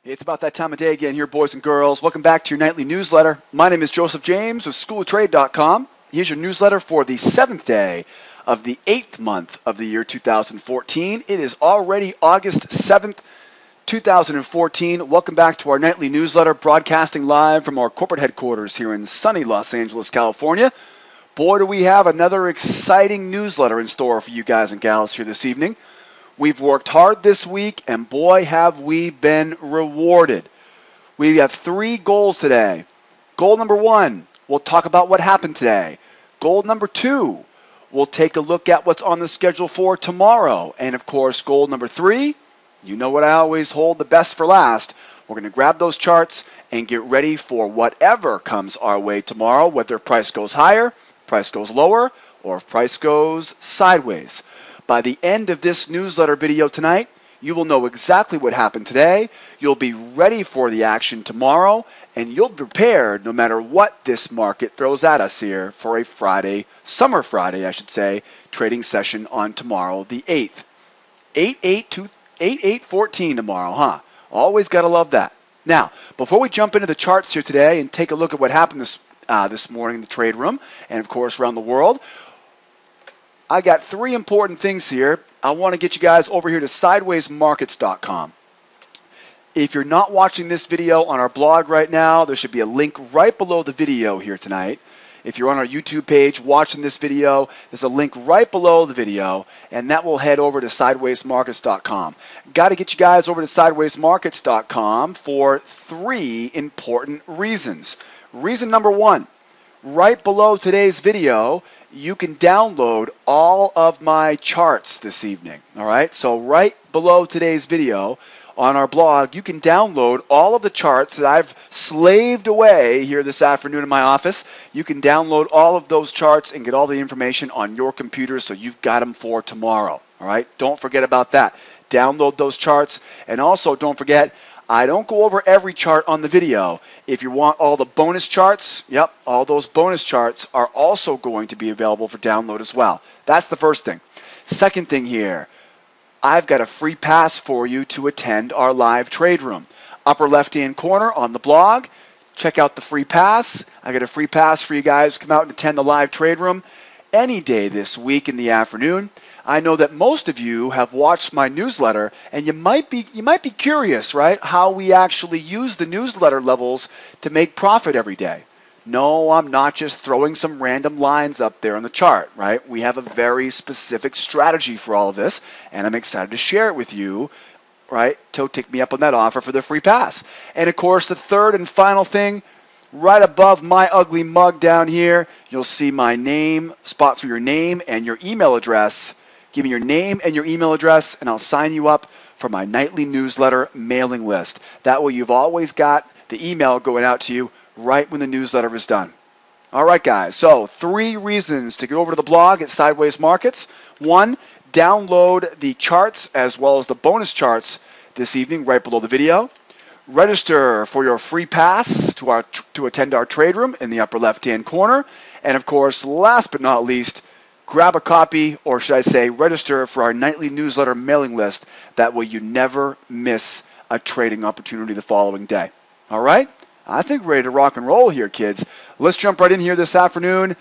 It's about that time of day again here, boys and girls. Welcome back to your nightly newsletter. My name is Joseph James with SchoolOfTrade.com. Here's your newsletter for the 7th day of the 8th month of the year 2014. It is already August 7th, 2014. Welcome back to our nightly newsletter, broadcasting live from our corporate headquarters here in sunny Los Angeles, California. Boy, do we have another exciting newsletter in store for you guys and gals here this evening. We've worked hard this week, and boy, have we been rewarded. We have 3 goals today. Goal number 1, we'll talk about what happened today. Goal number 2, we'll take a look at what's on the schedule for tomorrow. And of course, goal number 3, you know what I always hold the best for last. We're going to grab those charts and get ready for whatever comes our way tomorrow, whether price goes higher, price goes lower, or if price goes sideways. By the end of this newsletter video tonight, you will know exactly what happened today. You'll be ready for the action tomorrow, and you'll be prepared no matter what this market throws at us here for a Friday, summer Friday, I should say, trading session on tomorrow, the 8th. 8/8/14 tomorrow, huh? Always got to love that. Now, before we jump into the charts here today and take a look at what happened this morning in the trade room and, of course, around the world, I got 3 important things here. I want to get you guys over here to sidewaysmarkets.com. If you're not watching this video on our blog right now, there should be a link right below the video here tonight. If you're on our YouTube page watching this video, there's a link right below the video, and that will head over to sidewaysmarkets.com. Got to get you guys over to sidewaysmarkets.com for 3 important reasons. Reason number 1, right below today's video, you can download all of my charts this evening, all right? So right below today's video on our blog, you can download all of the charts that I've slaved away here this afternoon in my office. You can download all of those charts and get all the information on your computer so you've got them for tomorrow, all right? Don't forget about that. Download those charts, and also don't forget, I don't go over every chart on the video. If you want all the bonus charts, yep, all those bonus charts are also going to be available for download as well. That's the first thing. Second thing here, I've got a free pass for you to attend our live trade room. Upper left-hand corner on the blog, check out the free pass. I got a free pass for you guys to come out and attend the live trade room any day this week in the afternoon. I know that most of you have watched my newsletter, and you might be curious, right, how we actually use the newsletter levels to make profit every day. No, I'm not just throwing some random lines up there on the chart, right? We have a very specific strategy for all of this, and I'm excited to share it with you, right? So take me up on that offer for the free pass. And of course, the third and final thing, right above my ugly mug down here, you'll see my name, spot for your name and your email address. Give me your name and your email address, and I'll sign you up for my nightly newsletter mailing list. That way you've always got the email going out to you right when the newsletter is done. All right, guys, so 3 reasons to get over to the blog at Sideways Markets. 1, download the charts as well as the bonus charts this evening right below the video. Register for your free pass to attend our trade room in the upper left-hand corner. And, of course, last but not least, grab a copy, or should I say register for our nightly newsletter mailing list. That way you never miss a trading opportunity the following day. All right? I think we're ready to rock and roll here, kids. Let's jump right in here this afternoon,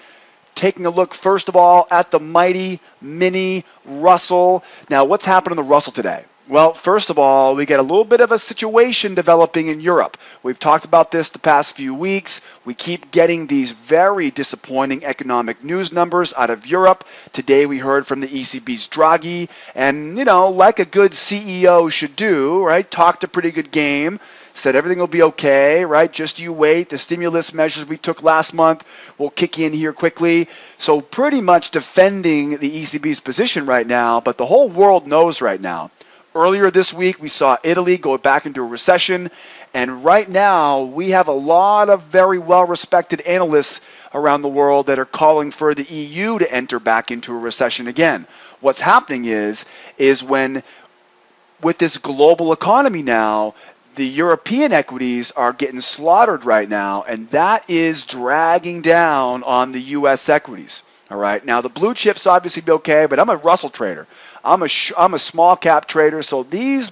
taking a look first of all at the mighty mini Russell. Now, what's happened in the Russell today? Well, first of all, we get a little bit of a situation developing in Europe. We've talked about this the past few weeks. We keep getting these very disappointing economic news numbers out of Europe. Today we heard from the ECB's Draghi, and, you know, like a good CEO should do, right, talked a pretty good game, said everything will be okay, right, just you wait. The stimulus measures we took last month will kick in here quickly. So pretty much defending the ECB's position right now, but the whole world knows right now. Earlier this week, we saw Italy go back into a recession, and right now we have a lot of very well-respected analysts around the world that are calling for the EU to enter back into a recession again. What's happening is when, with this global economy now, the European equities are getting slaughtered right now, and that is dragging down on the U.S. equities. All right. Now the blue chips obviously be okay, but I'm a Russell trader. I'm a small cap trader, so these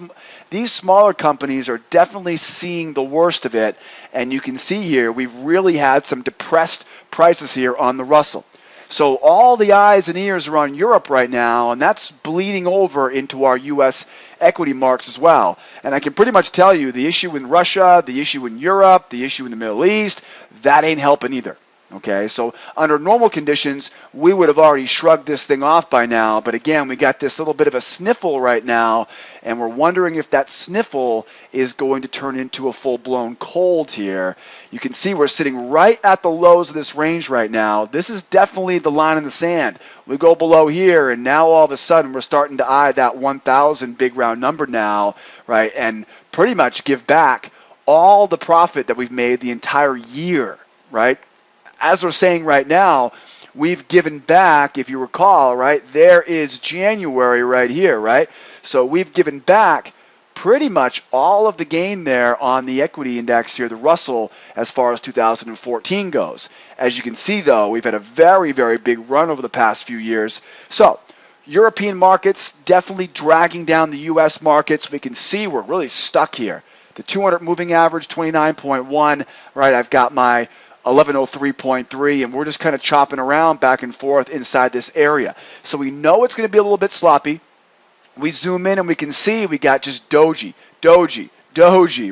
smaller companies are definitely seeing the worst of it. And you can see here we've really had some depressed prices here on the Russell. So all the eyes and ears are on Europe right now, and that's bleeding over into our U.S. equity marks as well. And I can pretty much tell you the issue in Russia, the issue in Europe, the issue in the Middle East, that ain't helping either. Okay, so under normal conditions, we would have already shrugged this thing off by now. But again, we got this little bit of a sniffle right now, and we're wondering if that sniffle is going to turn into a full-blown cold here. You can see we're sitting right at the lows of this range right now. This is definitely the line in the sand. We go below here, and now all of a sudden we're starting to eye that 1,000 big round number now, right, and pretty much give back all the profit that we've made the entire year, right? As we're saying right now, we've given back, if you recall, right, there is January right here, right? So we've given back pretty much all of the gain there on the equity index here, the Russell, as far as 2014 goes. As you can see, though, we've had a very, very big run over the past few years. So European markets definitely dragging down the U.S. markets. We can see we're really stuck here. The 200 moving average, 29.1, right? I've got my 1103.3, and we're just kind of chopping around back and forth inside this area. So we know it's going to be a little bit sloppy. We zoom in and we can see we got just doji,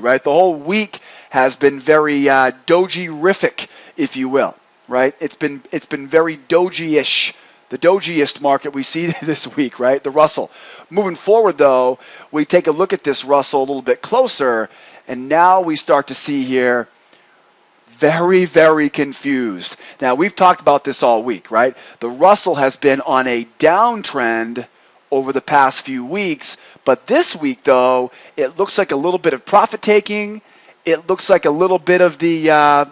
right? The whole week has been very doji-rific, if you will, right? It's been very doji-ish. The dojiest market we see this week, right? The Russell. Moving forward, though, we take a look at this Russell a little bit closer, and now we start to see here very, very confused. Now, we've talked about this all week, right? The Russell has been on a downtrend over the past few weeks, but this week, though, it looks like a little bit of profit taking. It looks like a little bit of the,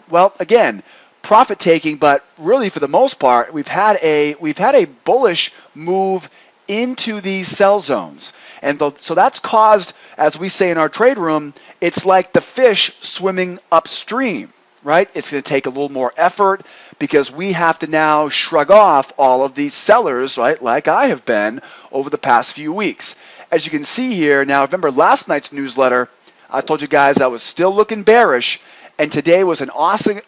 well, again, profit taking, but really for the most part, we've had a bullish move into these sell zones. And so that's caused, as we say in our trade room, it's like the fish swimming upstream. Right? It's going to take a little more effort because we have to now shrug off all of these sellers, right, like I have been over the past few weeks. As you can see here, now remember last night's newsletter, I told you guys I was still looking bearish, and today was an awesome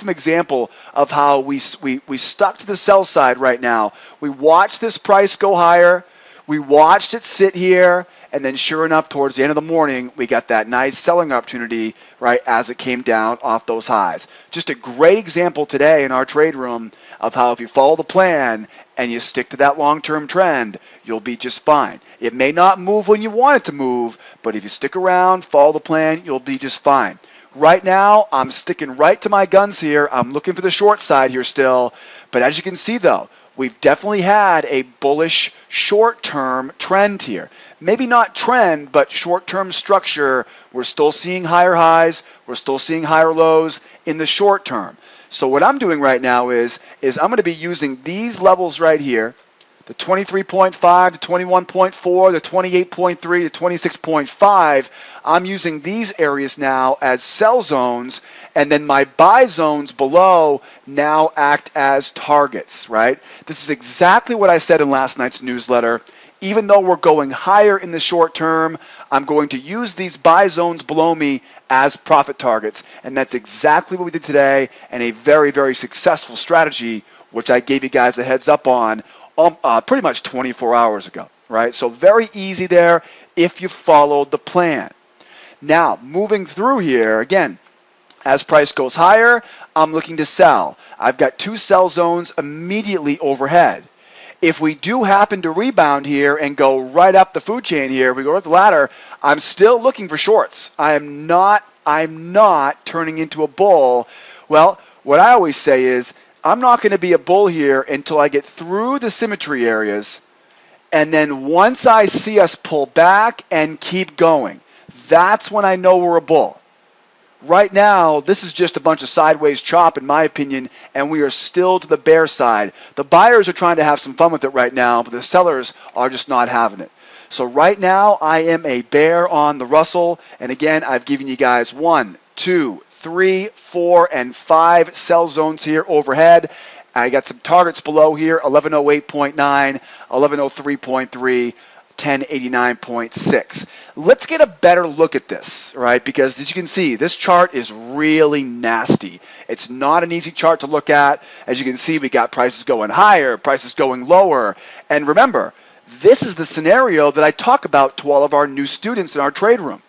example of how we stuck to the sell side right now. We watched this price go higher. We watched it sit here, and then sure enough, towards the end of the morning, we got that nice selling opportunity, right, as it came down off those highs. Just a great example today in our trade room of how if you follow the plan and you stick to that long-term trend, you'll be just fine. It may not move when you want it to move, but if you stick around, follow the plan, you'll be just fine. Right now, I'm sticking right to my guns here. I'm looking for the short side here still, but as you can see, though, we've definitely had a bullish short-term trend here. Maybe not trend, but short-term structure. We're still seeing higher highs. We're still seeing higher lows in the short term. So what I'm doing right now is I'm going to be using these levels right here, the 23.5, the 21.4, the 28.3, the 26.5. I'm using these areas now as sell zones, and then my buy zones below now act as targets, right? This is exactly what I said in last night's newsletter. Even though we're going higher in the short term, I'm going to use these buy zones below me as profit targets. And that's exactly what we did today, and a very, very successful strategy, which I gave you guys a heads up on pretty much 24 hours ago, right? So very easy there if you followed the plan. Now, moving through here, again, as price goes higher, I'm looking to sell. I've got two sell zones immediately overhead. If we do happen to rebound here and go right up the food chain here, we go up the ladder, I'm still looking for shorts. I'm not turning into a bull. Well, what I always say is, I'm not going to be a bull here until I get through the symmetry areas, and then once I see us pull back and keep going, that's when I know we're a bull. Right now, this is just a bunch of sideways chop, in my opinion, and we are still to the bear side. The buyers are trying to have some fun with it right now, but the sellers are just not having it. So right now, I am a bear on the Russell, and again, I've given you guys 1, 2, 3, 4, and 5 sell zones here overhead. I got some targets below here, 1108.9, 1103.3, 1089.6. Let's get a better look at this, right? Because as you can see, this chart is really nasty. It's not an easy chart to look at. As you can see, we got prices going higher, prices going lower. And remember, this is the scenario that I talk about to all of our new students in our trade room.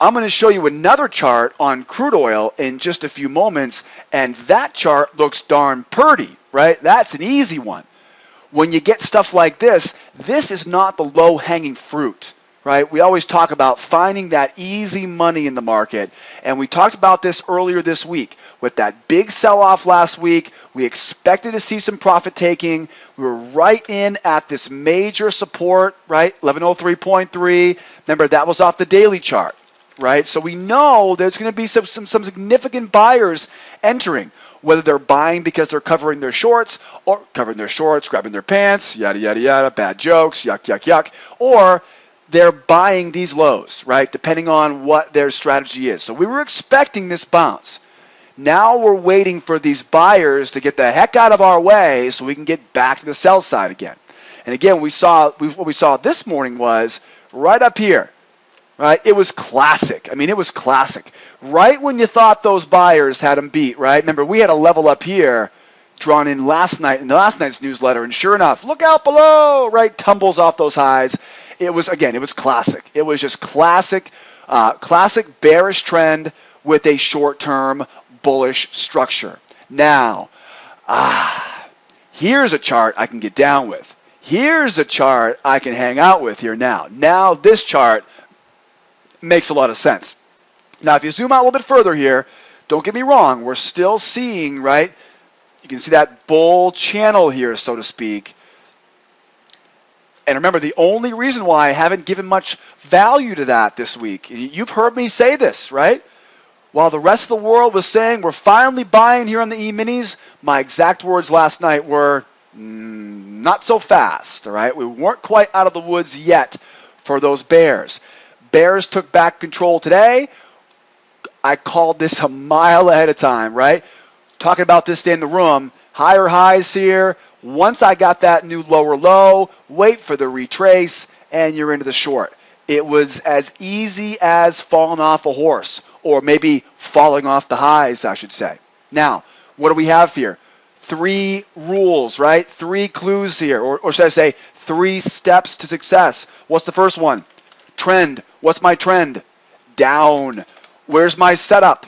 I'm going to show you another chart on crude oil in just a few moments, and that chart looks darn pretty, right? That's an easy one. When you get stuff like this is not the low-hanging fruit, right? We always talk about finding that easy money in the market, and we talked about this earlier this week. With that big sell-off last week, we expected to see some profit taking. We were right in at this major support, right? 1103.3. Remember, that was off the daily chart, right? So we know there's going to be some significant buyers entering, whether they're buying because they're covering their shorts, grabbing their pants, yada, yada, yada, bad jokes, yuck, yuck, yuck, or they're buying these lows, right, depending on what their strategy is. So we were expecting this bounce. Now we're waiting for these buyers to get the heck out of our way so we can get back to the sell side again. And again, what we saw this morning was right up here. Right? It was classic. I mean, it was classic. Right when you thought those buyers had them beat, right? Remember, we had a level up here drawn in last night in the last night's newsletter, and sure enough, look out below, right? Tumbles off those highs. It was classic. It was just classic bearish trend with a short-term bullish structure. Now, here's a chart I can get down with. Here's a chart I can hang out with here now. Now this chart makes a lot of sense. Now, if you zoom out a little bit further here, don't get me wrong, we're still seeing, right? You can see that bull channel here, so to speak. And remember, the only reason why I haven't given much value to that this week, you've heard me say this, right? While the rest of the world was saying we're finally buying here on the E-minis, my exact words last night were not so fast, all right? We weren't quite out of the woods yet for those bears. Bears took back control today. I called this a mile ahead of time, right? Talking about this day in the room, higher highs here. Once I got that new lower low, wait for the retrace, and you're into the short. It was as easy as falling off a horse, or maybe falling off the highs, I should say. Now, what do we have here? 3 rules, right? 3 clues here, or should I say 3 steps to success. What's the first one? Trend. What's my trend? Down. Where's my setup?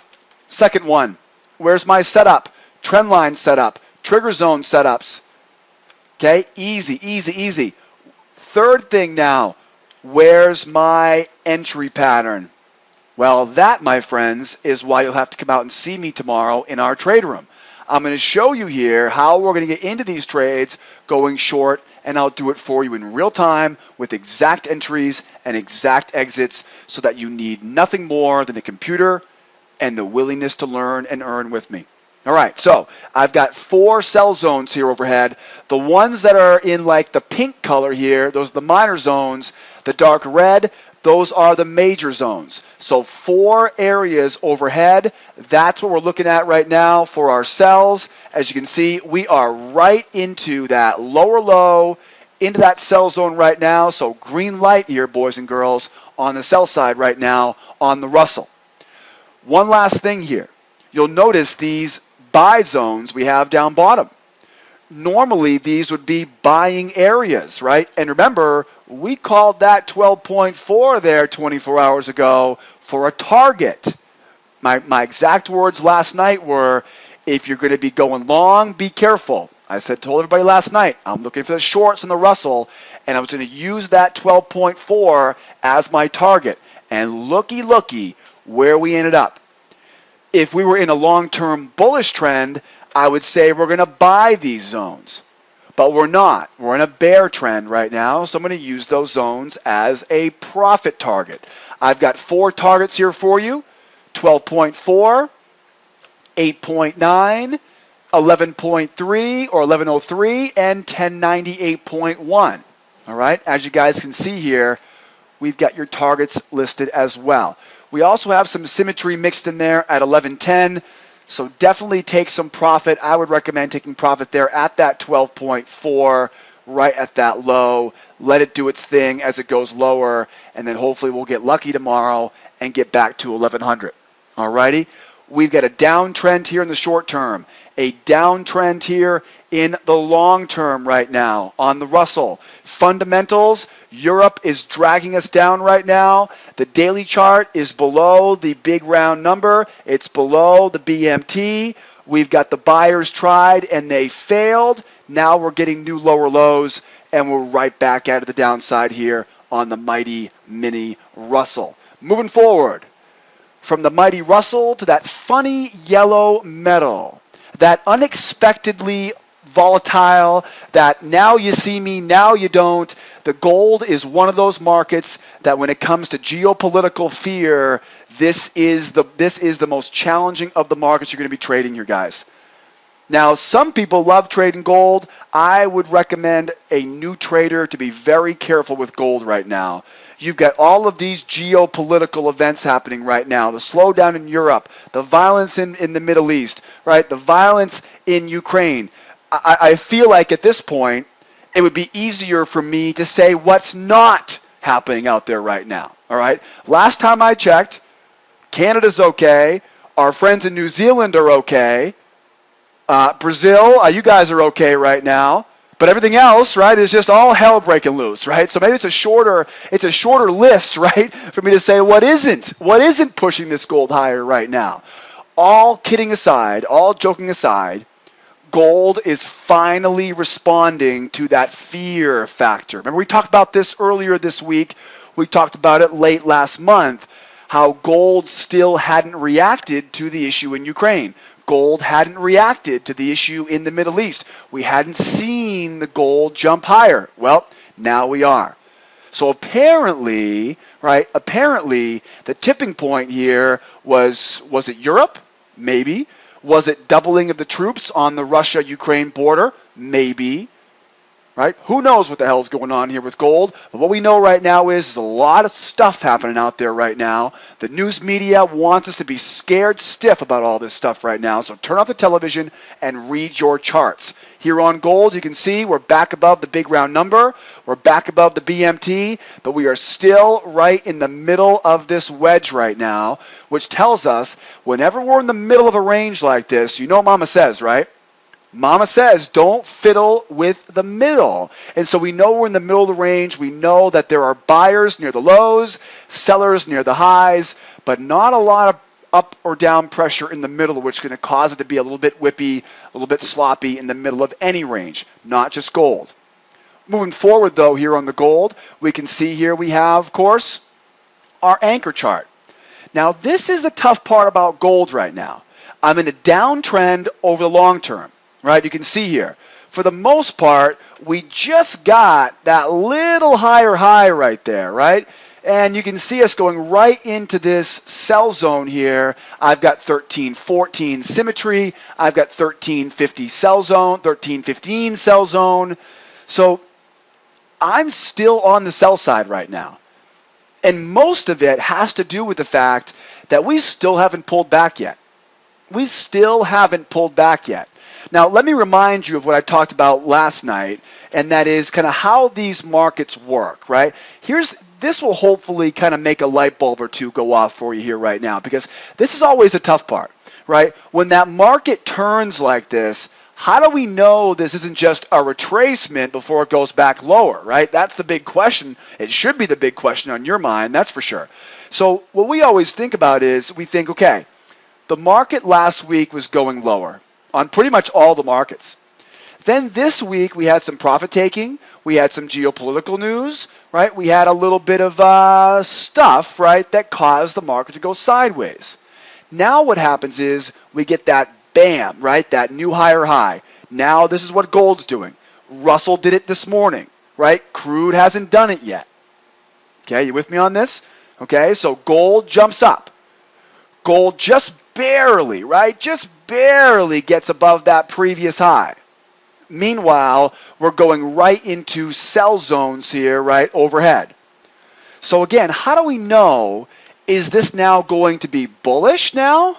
Second one. Where's my setup? Trend line setup. Trigger zone setups. Okay, easy, easy, easy. Third thing now. Where's my entry pattern? Well, that, my friends, is why you'll have to come out and see me tomorrow in our trade room. I'm going to show you here how we're going to get into these trades going short, and I'll do it for you in real time with exact entries and exact exits so that you need nothing more than a computer and the willingness to learn and earn with me. All right, so I've got 4 sell zones here overhead. The ones that are in like the pink color here, those are the minor zones. The dark red, those are the major zones. So 4 areas overhead. That's what we're looking at right now for our sells. As you can see, we are right into that lower low, into that sell zone right now. So green light here, boys and girls, on the sell side right now on the Russell. One last thing here. You'll notice these buy zones we have down bottom. Normally, these would be buying areas, right? And remember, we called that 12.4 there 24 hours ago for a target. My exact words last night were, if you're going to be going long, be careful. I told everybody last night, I'm looking for the shorts in the Russell, and I was going to use that 12.4 as my target. And looky, where we ended up. If we were in a long-term bullish trend, I would say we're going to buy these zones. But we're not. We're in a bear trend right now, so I'm going to use those zones as a profit target. I've got 4 targets here for you, 12.4, 8.9, 11.3 or 1103, and 1098.1. All right, as you guys can see here, we've got your targets listed as well. We also have some symmetry mixed in there at 1110. So definitely take some profit. I would recommend taking profit there at that 12.4, right at that low. Let it do its thing as it goes lower, and then hopefully we'll get lucky tomorrow and get back to 1100. Alrighty? We've got a downtrend here in the short term, a downtrend here in the long term right now on the Russell. Fundamentals, Europe is dragging us down right now. The daily chart is below the big round number. It's below the BMT. We've got the buyers tried and they failed. Now we're getting new lower lows and we're right back out of the downside here on the mighty mini Russell. Moving forward, from the mighty Russell to that funny yellow metal, that unexpectedly volatile, that now you see me, now you don't. The gold is one of those markets that when it comes to geopolitical fear, this is the most challenging of the markets you're going to be trading here, guys. Now, some people love trading gold. I would recommend a new trader to be very careful with gold right now. You've got all of these geopolitical events happening right now. The slowdown in Europe, the violence in the Middle East, right? The violence in Ukraine. I feel like at this point, it would be easier for me to say what's not happening out there right now, all right? Last time I checked, Canada's okay. Our friends in New Zealand are okay. Brazil, you guys are okay right now. But everything else, right, is just all hell breaking loose, right? So maybe it's a shorter list, right, for me to say what isn't pushing this gold higher right now. All kidding aside, all joking aside, gold is finally responding to that fear factor. Remember we talked about this earlier this week. We talked about it late last month, how gold still hadn't reacted to the issue in Ukraine. Gold hadn't reacted to the issue in the Middle East. We hadn't seen the gold jump higher. Well, now we are. So apparently, right, the tipping point here was it Europe? Maybe. Was it doubling of the troops on the Russia-Ukraine border? Maybe. Right? Who knows what the hell's going on here with gold? But what we know right now is there's a lot of stuff happening out there right now. The news media wants us to be scared stiff about all this stuff right now. So turn off the television and read your charts. Here on gold, you can see we're back above the big round number. We're back above the BMT, but we are still right in the middle of this wedge right now, which tells us whenever we're in the middle of a range like this, you know what Mama says, right? Mama says, don't fiddle with the middle. And so we know we're in the middle of the range. We know that there are buyers near the lows, sellers near the highs, but not a lot of up or down pressure in the middle, which is going to cause it to be a little bit whippy, a little bit sloppy in the middle of any range, not just gold. Moving forward, though, here on the gold, we can see here we have, of course, our anchor chart. Now, this is the tough part about gold right now. I'm in a downtrend over the long term. Right, you can see here, for the most part, we just got that little higher high right there, right? And you can see us going right into this sell zone here. I've got 1314 symmetry. I've got 1350 sell zone, 1315 sell zone. So I'm still on the sell side right now. And most of it has to do with the fact that we still haven't pulled back yet. We still haven't pulled back yet. Now, let me remind you of what I talked about last night, and that is kind of how these markets work, right? This will hopefully kind of make a light bulb or two go off for you here right now, because this is always the tough part, right? When that market turns like this, how do we know this isn't just a retracement before it goes back lower, right? That's the big question. It should be the big question on your mind, that's for sure. So what we always think about is we think, okay, the market last week was going lower on pretty much all the markets. Then this week we had some profit taking, we had some geopolitical news, right? We had a little bit of stuff, right, that caused the market to go sideways. Now what happens is we get that bam, right, that new higher high. Now this is what gold's doing. Russell did it this morning, right? Crude hasn't done it yet. Okay, you with me on this? Okay, so gold jumps up. Gold just barely, right? Just barely gets above that previous high. Meanwhile, we're going right into sell zones here, right, overhead. So again, how do we know, is this now going to be bullish now?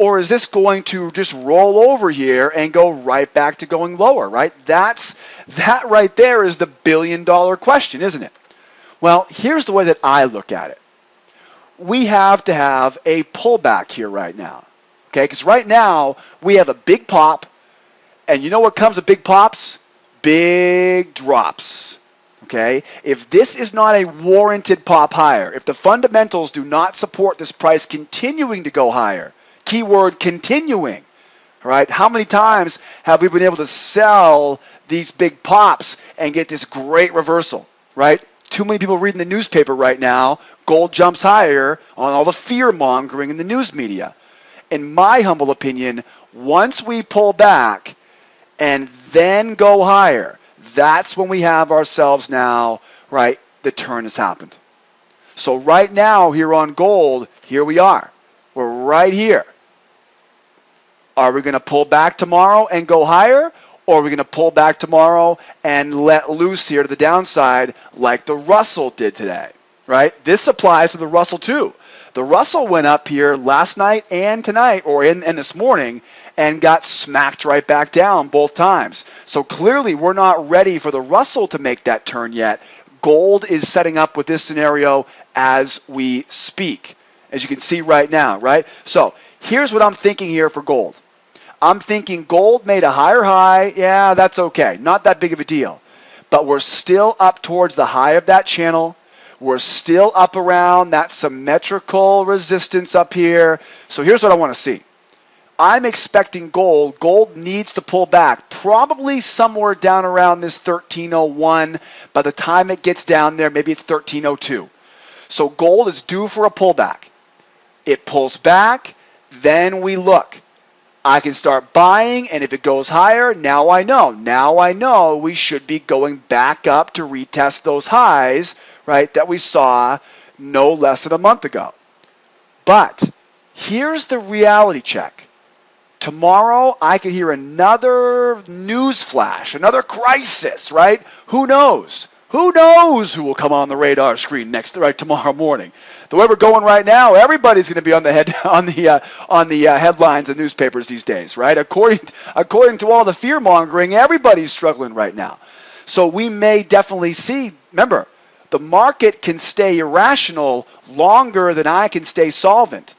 Or is this going to just roll over here and go right back to going lower, right? That right there is the billion-dollar question, isn't it? Well, here's the way that I look at it. We have to have a pullback here right now, okay? Because right now, we have a big pop, and you know what comes with big pops? Big drops, okay? If this is not a warranted pop higher, if the fundamentals do not support this price continuing to go higher, keyword continuing, right? How many times have we been able to sell these big pops and get this great reversal, right? Too many people reading the newspaper right now. Gold jumps higher on all the fear mongering in the news media. In my humble opinion, once we pull back and then go higher, that's when we have ourselves now, right? The turn has happened. So right now here on gold, here we are. We're right here. Are we going to pull back tomorrow and go higher? Or are we going to pull back tomorrow and let loose here to the downside like the Russell did today, right? This applies to the Russell too. The Russell went up here last night and tonight, or in this morning, and got smacked right back down both times. So clearly we're not ready for the Russell to make that turn yet. Gold is setting up with this scenario as we speak, as you can see right now, right? So here's what I'm thinking here for gold. I'm thinking gold made a higher high. Yeah, that's okay. Not that big of a deal. But we're still up towards the high of that channel. We're still up around that symmetrical resistance up here. So here's what I want to see. I'm expecting gold. Gold needs to pull back, probably somewhere down around this 1301. By the time it gets down there, maybe it's 1302. So gold is due for a pullback. It pulls back, then we look. I can start buying, and if it goes higher, now I know. Now I know we should be going back up to retest those highs, right, that we saw no less than a month ago. But here's the reality check. Tomorrow, I could hear another news flash, another crisis, right? Who knows? Who knows who will come on the radar screen tomorrow morning? The way we're going right now, everybody's going to be on the headlines of newspapers these days, right? According to all the fear mongering, everybody's struggling right now. So we may definitely see. Remember, the market can stay irrational longer than I can stay solvent.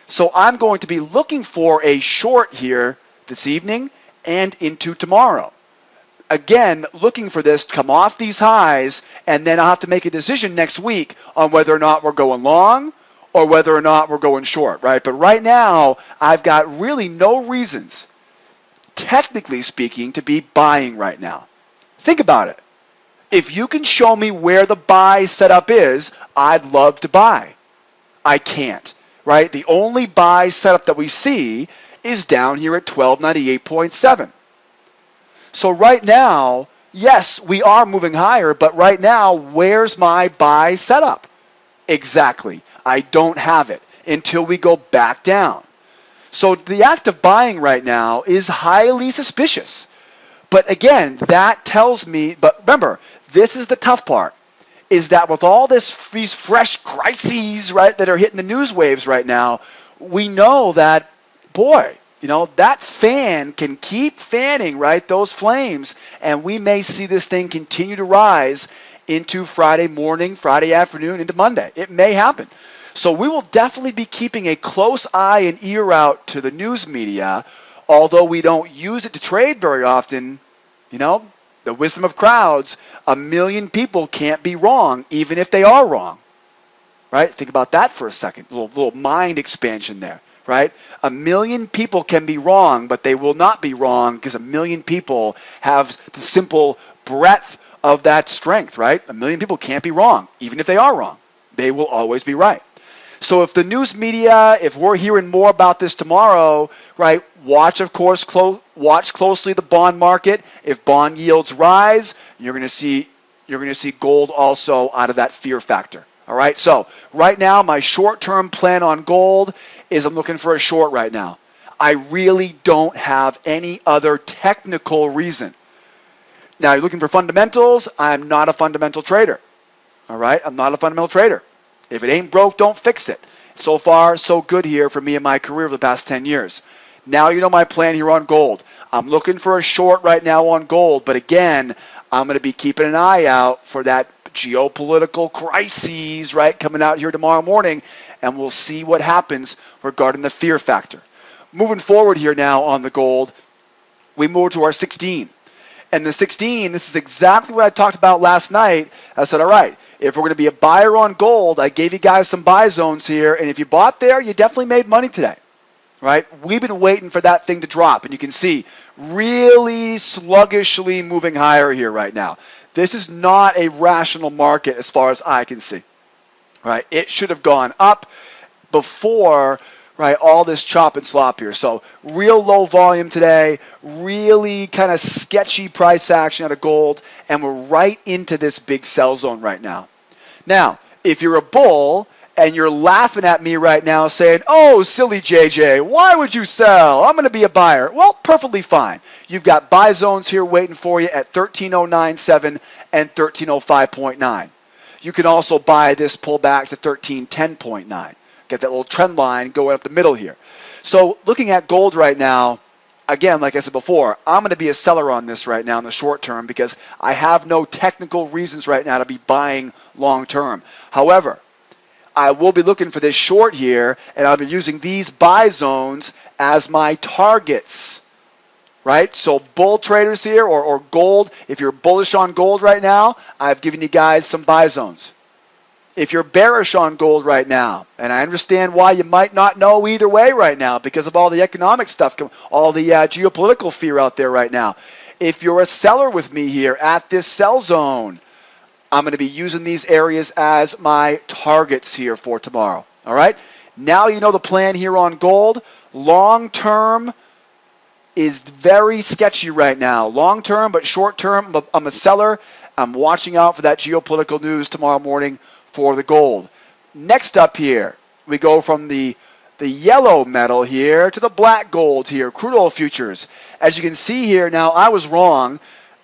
So I'm going to be looking for a short here this evening and into tomorrow. Again, looking for this to come off these highs, and then I'll have to make a decision next week on whether or not we're going long or whether or not we're going short, right? But right now, I've got really no reasons, technically speaking, to be buying right now. Think about it. If you can show me where the buy setup is, I'd love to buy. I can't, right? The only buy setup that we see is down here at 1298.7. So right now, yes, we are moving higher, but right now, where's my buy setup? Exactly. I don't have it until we go back down. So the act of buying right now is highly suspicious. But again, that tells me, but remember, this is the tough part, is that with all these fresh crises, right, that are hitting the news waves right now, we know that, boy, that fan can keep fanning, right, those flames, and we may see this thing continue to rise into Friday morning, Friday afternoon, into Monday. It may happen. So we will definitely be keeping a close eye and ear out to the news media, although we don't use it to trade very often. The wisdom of crowds, 1 million people can't be wrong, even if they are wrong, right? Think about that for a second, little mind expansion there. Right? 1 million people can be wrong, but they will not be wrong because 1 million people have the simple breadth of that strength, right? 1 million people can't be wrong, even if they are wrong. They will always be right. So if the news media, if we're hearing more about this tomorrow, right, watch closely the bond market. If bond yields rise, you're going to see gold also out of that fear factor. All right, so right now my short-term plan on gold is I'm looking for a short right now. I really don't have any other technical reason. Now, you're looking for fundamentals. I'm not a fundamental trader. All right, I'm not a fundamental trader. If it ain't broke, don't fix it. So far, so good here for me in my career over the past 10 years. Now you know my plan here on gold. I'm looking for a short right now on gold, but again, I'm going to be keeping an eye out for that geopolitical crises, right, coming out here tomorrow morning, and we'll see what happens regarding the fear factor. Moving forward here now on the gold, we move to our 16. And the 16, this is exactly what I talked about last night. I said, all right, if we're going to be a buyer on gold, I gave you guys some buy zones here, and if you bought there, you definitely made money today. Right? We've been waiting for that thing to drop, and you can see really sluggishly moving higher here right now. This is not a rational market as far as I can see. Right? It should have gone up before, right, all this chop and slop here. So real low volume today, really kind of sketchy price action out of gold, and we're right into this big sell zone right now. Now, if you're a bull and you're laughing at me right now saying, oh, silly JJ, why would you sell? I'm going to be a buyer. Well, perfectly fine. You've got buy zones here waiting for you at 13.097 and 13.05.9. You can also buy this pullback to 13.10.9. Get that little trend line going up the middle here. So looking at gold right now, again, like I said before, I'm going to be a seller on this right now in the short term because I have no technical reasons right now to be buying long term. However, I will be looking for this short here, and I'll be using these buy zones as my targets, right? So bull traders here or gold, if you're bullish on gold right now, I've given you guys some buy zones. If you're bearish on gold right now, and I understand why you might not know either way right now because of all the economic stuff, all the geopolitical fear out there right now. If you're a seller with me here at this sell zone, I'm going to be using these areas as my targets here for tomorrow. All right? Now you know the plan here on gold. Long term is very sketchy right now. Long term, but short term, I'm a seller. I'm watching out for that geopolitical news tomorrow morning for the gold. Next up here, we go from the yellow metal here to the black gold here, crude oil futures. As you can see here, now I was wrong.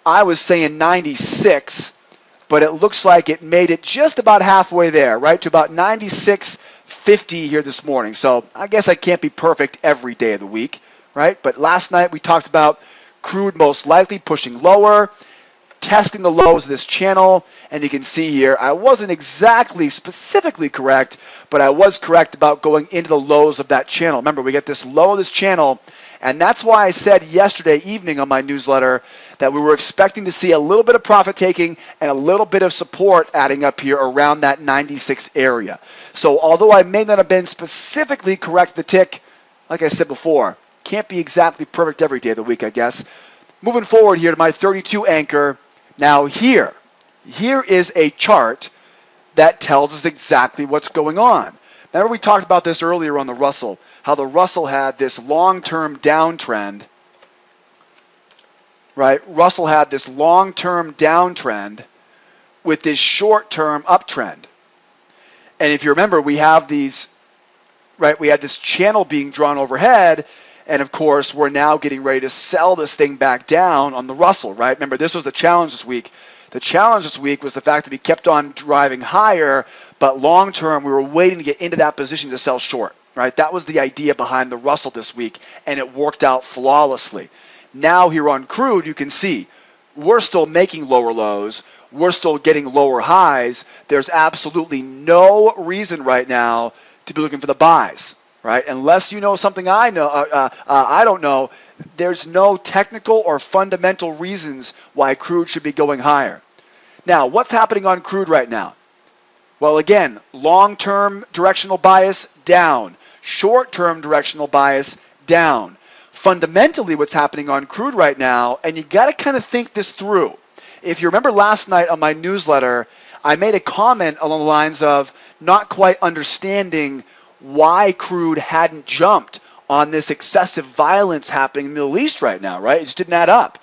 I was saying 96. But it looks like it made it just about halfway there, right, to about 96.50 here this morning. So I guess I can't be perfect every day of the week, right? But last night we talked about crude most likely pushing lower, testing the lows of this channel, and you can see here I wasn't exactly specifically correct, but I was correct about going into the lows of that channel. Remember, we get this low of this channel, and that's why I said yesterday evening on my newsletter that we were expecting to see a little bit of profit taking and a little bit of support adding up here around that 96 area. So although I may not have been specifically correct the tick, like I said before, can't be exactly perfect every day of the week, I guess. Moving forward here to my 32 anchor. Now here is a chart that tells us exactly what's going on. Remember we talked about this earlier on the Russell, how the Russell had this long-term downtrend, right? Russell had this long-term downtrend with this short-term uptrend. And if you remember, we have these, right? We had this channel being drawn overhead, and of course, we're now getting ready to sell this thing back down on the Russell, right? Remember, this was the challenge this week. The challenge this week was the fact that we kept on driving higher, but long term, we were waiting to get into that position to sell short, right? That was the idea behind the Russell this week, and it worked out flawlessly. Now here on crude, you can see we're still making lower lows. We're still getting lower highs. There's absolutely no reason right now to be looking for the buys. Right? Unless you know something I don't know, there's no technical or fundamental reasons why crude should be going higher. Now, what's happening on crude right now? Well, again, long-term directional bias down, short-term directional bias down. Fundamentally, what's happening on crude right now, and you got to kind of think this through. If you remember last night on my newsletter, I made a comment along the lines of not quite understanding why crude hadn't jumped on this excessive violence happening in the Middle East right now, right? It just didn't add up.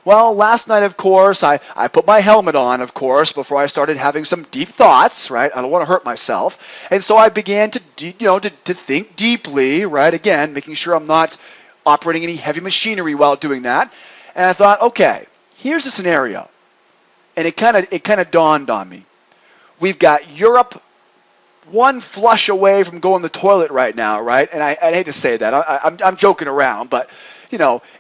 Well, last night, of course, I put my helmet on, of course, before I started having some deep thoughts, right? I don't want to hurt myself. And so I began to think deeply, right? Again, making sure I'm not operating any heavy machinery while doing that. And I thought, okay, here's a scenario. And it kind of dawned on me. We've got Europe one flush away from going to the toilet right now, right? And I hate to say that. I'm joking around, but,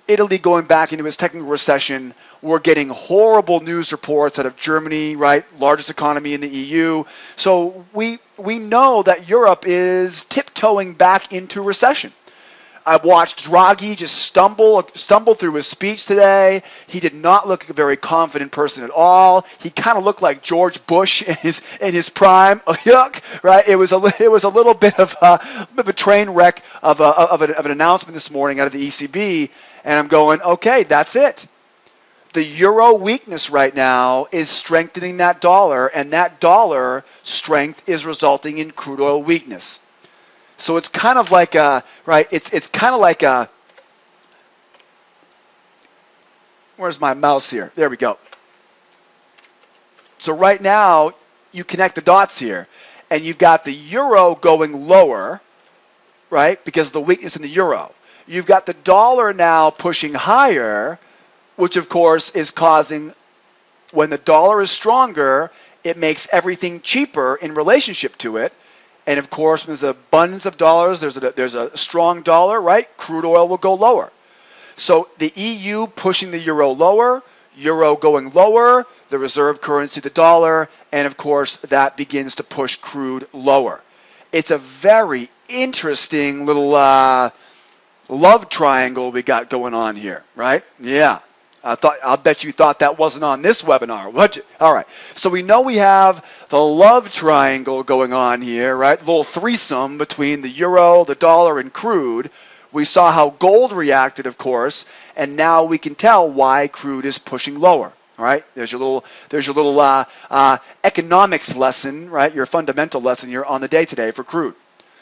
Italy going back into its technical recession. We're getting horrible news reports out of Germany, right? Largest economy in the EU. So we know that Europe is tiptoeing back into recession. I watched Draghi just stumble through his speech today. He did not look like a very confident person at all. He kind of looked like George Bush in his prime. Oh, yuck, right? It was a little bit of a train wreck of an announcement this morning out of the ECB, and I'm going, okay, that's it. The euro weakness right now is strengthening that dollar, and that dollar strength is resulting in crude oil weakness. So it's kind of like it's kind of like where's my mouse here? There we go. So right now, you connect the dots here, and you've got the euro going lower, right, because of the weakness in the euro. You've got the dollar now pushing higher, which of course is causing, when the dollar is stronger, it makes everything cheaper in relationship to it. And of course, when there's an abundance of dollars, there's a strong dollar, right? Crude oil will go lower. So the EU pushing the euro lower, euro going lower, the reserve currency, the dollar, and of course, that begins to push crude lower. It's a very interesting little love triangle we got going on here, right? Yeah. I'll bet you thought that wasn't on this webinar, would you? All right. So we know we have the love triangle going on here, right? Little threesome between the euro, the dollar, and crude. We saw how gold reacted, of course, and now we can tell why crude is pushing lower. All right. There's your little economics lesson, right? Your fundamental lesson here on the day today for crude.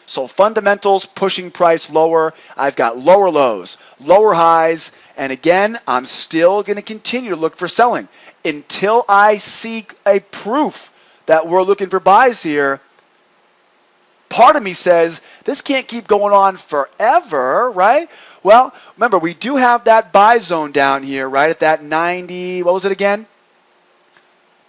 So fundamentals pushing price lower. I've got lower lows, lower highs, and again, I'm still going to continue to look for selling until I see a proof that we're looking for buys here. Part of me says this can't keep going on forever, right? Well, remember, we do have that buy zone down here, right, at that 90, what was it again?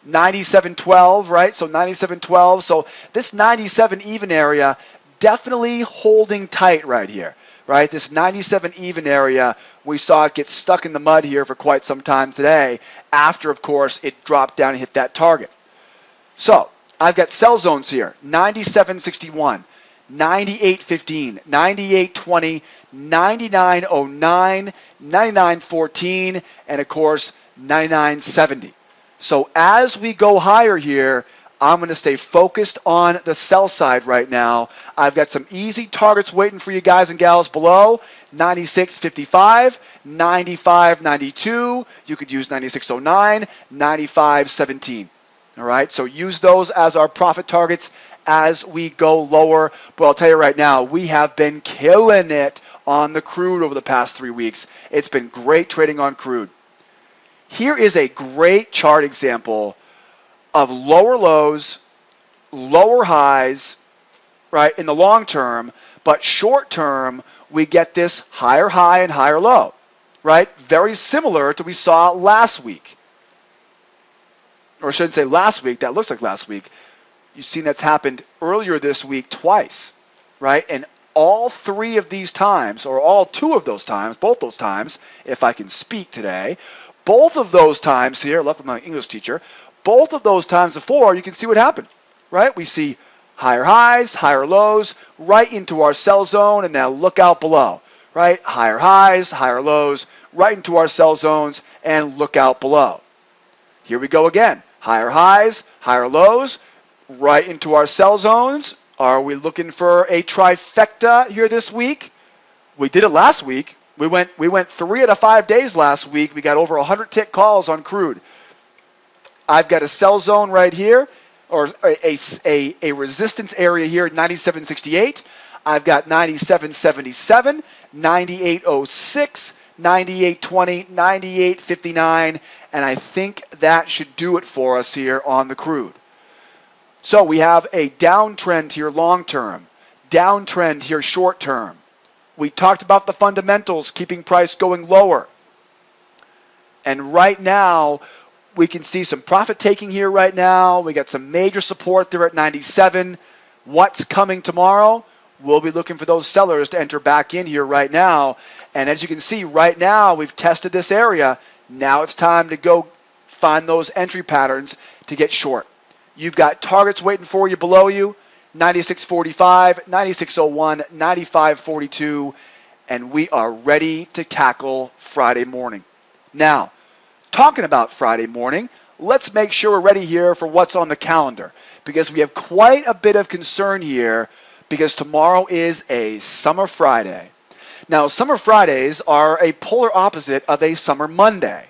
97.12, right? So 97.12. So this 97 even area, definitely holding tight right here, right? This 97 even area, we saw it get stuck in the mud here for quite some time today after, of course, it dropped down and hit that target. So I've got sell zones here, 97.61, 98.15, 98.20, 99.09, 99.14, and of course, 99.70. So as we go higher here, I'm going to stay focused on the sell side right now. I've got some easy targets waiting for you guys and gals below. 96.55, 95.92. You could use 96.09, 95.17. All right, so use those as our profit targets as we go lower. But I'll tell you right now, we have been killing it on the crude over the past 3 weeks. It's been great trading on crude. Here is a great chart example of lower lows, lower highs, right, in the long term, but short term, we get this higher high and higher low, right? Very similar to what we saw last week. Or I shouldn't say last week, that looks like last week. You've seen that's happened earlier this week twice, right? And all three of these times, or all two of those times, both those times, if I can speak today, both of those times here, left with my English teacher, both of those times before, you can see what happened, right? We see higher highs, higher lows, right into our sell zone, and now look out below, right? Higher highs, higher lows, right into our sell zones, and look out below. Here we go again. Higher highs, higher lows, right into our sell zones. Are we looking for a trifecta here this week? We did it last week. We went 3 out of 5 days last week. We got over 100 tick calls on crude. I've got a sell zone right here, or a resistance area here at 97.68. I've got 97.77, 98.06, 98.20, 98.59, and I think that should do it for us here on the crude. So we have a downtrend here long term, downtrend here short term. We talked about the fundamentals, keeping price going lower. And right now, we can see some profit taking here right now. We got some major support there at 97. What's coming tomorrow? We'll be looking for those sellers to enter back in here right now. And as you can see, right now, we've tested this area. Now it's time to go find those entry patterns to get short. You've got targets waiting for you below you, 96.45, 96.01, 95.42, and we are ready to tackle Friday morning. Now, talking about Friday morning, let's make sure we're ready here for what's on the calendar, because we have quite a bit of concern here, because tomorrow is a Summer Friday. Now, Summer Fridays are a polar opposite of a Summer Monday.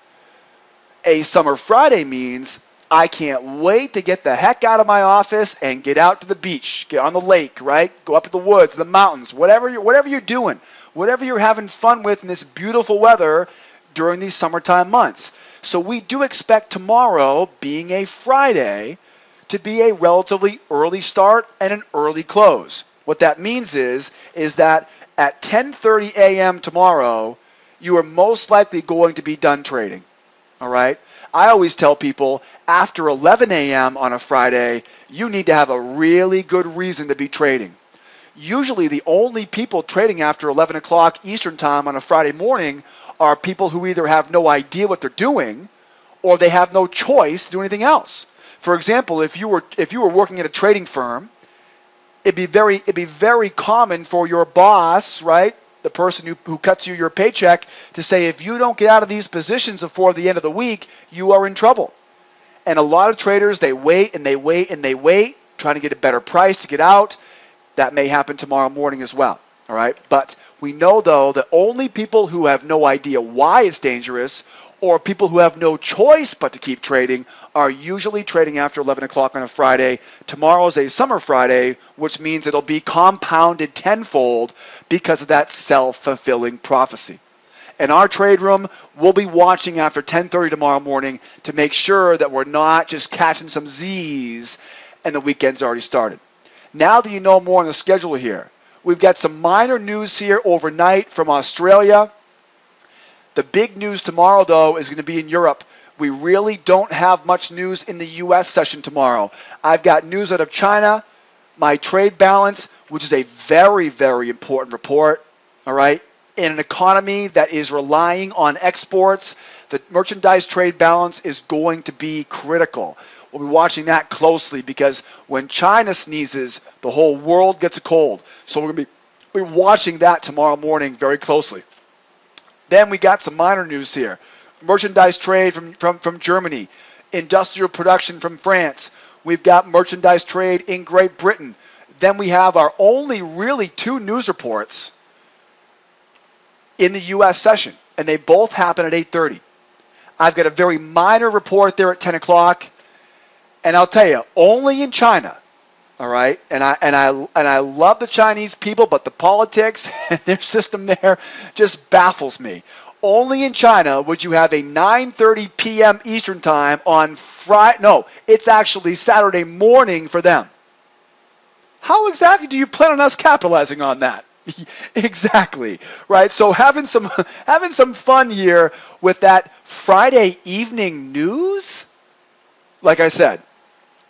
A Summer Friday means I can't wait to get the heck out of my office and get out to the beach, get on the lake, right? Go up to the woods, the mountains, whatever you're doing, whatever you're having fun with in this beautiful weather during these summertime months. So we do expect tomorrow, being a Friday, to be a relatively early start and an early close. What that means is that at 10:30 a.m. tomorrow, you are most likely going to be done trading. All right? I always tell people after 11 a.m. on a Friday, you need to have a really good reason to be trading. Usually the only people trading after 11 o'clock Eastern time on a Friday morning are people who either have no idea what they're doing or they have no choice to do anything else. For example, if you were working at a trading firm, it'd be very common for your boss, right, the person who cuts you your paycheck, to say, if you don't get out of these positions before the end of the week, you are in trouble. And a lot of traders, they wait and they wait and they wait, trying to get a better price to get out. That may happen tomorrow morning as well. All right. But we know, though, that only people who have no idea why it's dangerous, or people who have no choice but to keep trading, are usually trading after 11 o'clock on a Friday. Tomorrow is a Summer Friday, which means it'll be compounded tenfold because of that self-fulfilling prophecy. In our trade room, we'll be watching after 10:30 tomorrow morning to make sure that we're not just catching some Z's and the weekend's already started. Now that you know more on the schedule here, we've got some minor news here overnight from Australia. The big news tomorrow, though, is going to be in Europe. We really don't have much news in the U.S. session tomorrow. I've got news out of China, my trade balance, which is a very, very important report, all right? In an economy that is relying on exports, the merchandise trade balance is going to be critical. We'll be watching that closely because when China sneezes, the whole world gets a cold. So we're going to be watching that tomorrow morning very closely. Then we got some minor news here. Merchandise trade from Germany. Industrial production from France. We've got merchandise trade in Great Britain. Then we have our only really two news reports in the U.S. session, and they both happen at 8:30. I've got a very minor report there at 10 o'clock, and I'll tell you, only in China. All right, and I love the Chinese people, but the politics and their system there just baffles me. Only in China would you have a 9:30 p.m. Eastern time on Friday. No, it's actually Saturday morning for them. How exactly do you plan on us capitalizing on that? Exactly, right? So having some fun here with that Friday evening news. Like I said,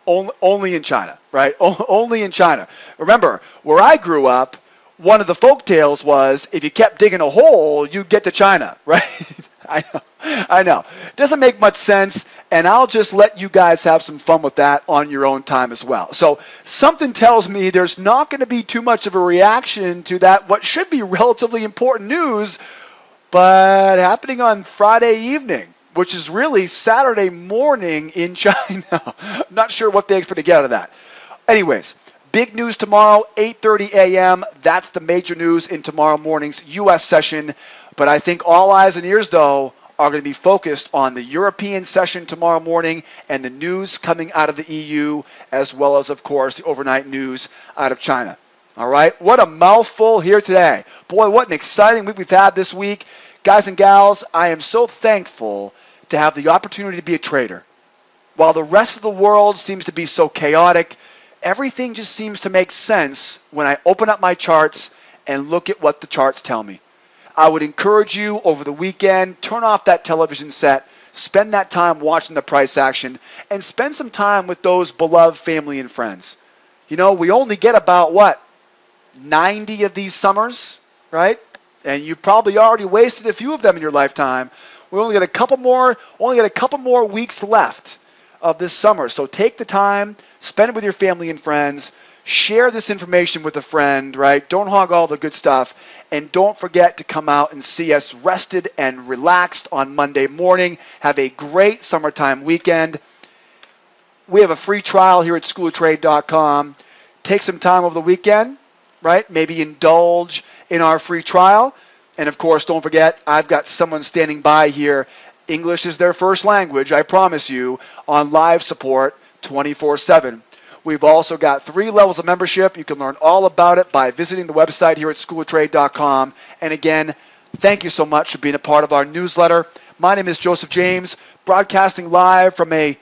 only in China, right? Only in China. Remember, where I grew up, one of the folk tales was if you kept digging a hole, you'd get to China, right? I know. Doesn't make much sense, and I'll just let you guys have some fun with that on your own time as well. So something tells me there's not going to be too much of a reaction to that, what should be relatively important news, but happening on Friday evening, which is really Saturday morning in China. Not sure what they expect to get out of that. Anyways, big news tomorrow, 8:30 a.m. That's the major news in tomorrow morning's U.S. session. But I think all eyes and ears, though, are going to be focused on the European session tomorrow morning and the news coming out of the EU, as well as, of course, the overnight news out of China. All right, what a mouthful here today. Boy, what an exciting week we've had this week. Guys and gals, I am so thankful to have the opportunity to be a trader. While the rest of the world seems to be so chaotic, everything just seems to make sense when I open up my charts and look at what the charts tell me. I would encourage you over the weekend, turn off that television set, spend that time watching the price action, and spend some time with those beloved family and friends. We only get about, 90 of these summers, right? And you've probably already wasted a few of them in your lifetime. We only got a couple more weeks left of this summer. So take the time, spend it with your family and friends, share this information with a friend, right? Don't hog all the good stuff. And don't forget to come out and see us rested and relaxed on Monday morning. Have a great summertime weekend. We have a free trial here at SchoolOfTrade.com. Take some time over the weekend, right? Maybe indulge in our free trial. And of course, don't forget, I've got someone standing by here. English is their first language, I promise you, on live support 24/7. We've also got 3 levels of membership. You can learn all about it by visiting the website here at SchoolOfTrade.com. And again, thank you so much for being a part of our newsletter. My name is Joseph James, broadcasting live from the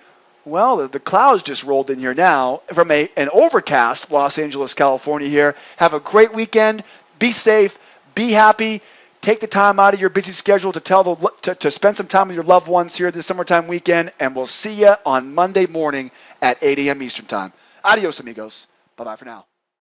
clouds just rolled in here now, from an overcast Los Angeles, California here. Have a great weekend. Be safe. Be happy. Take the time out of your busy schedule to spend some time with your loved ones here this summertime weekend, and we'll see you on Monday morning at 8 a.m. Eastern Time. Adios, amigos. Bye-bye for now.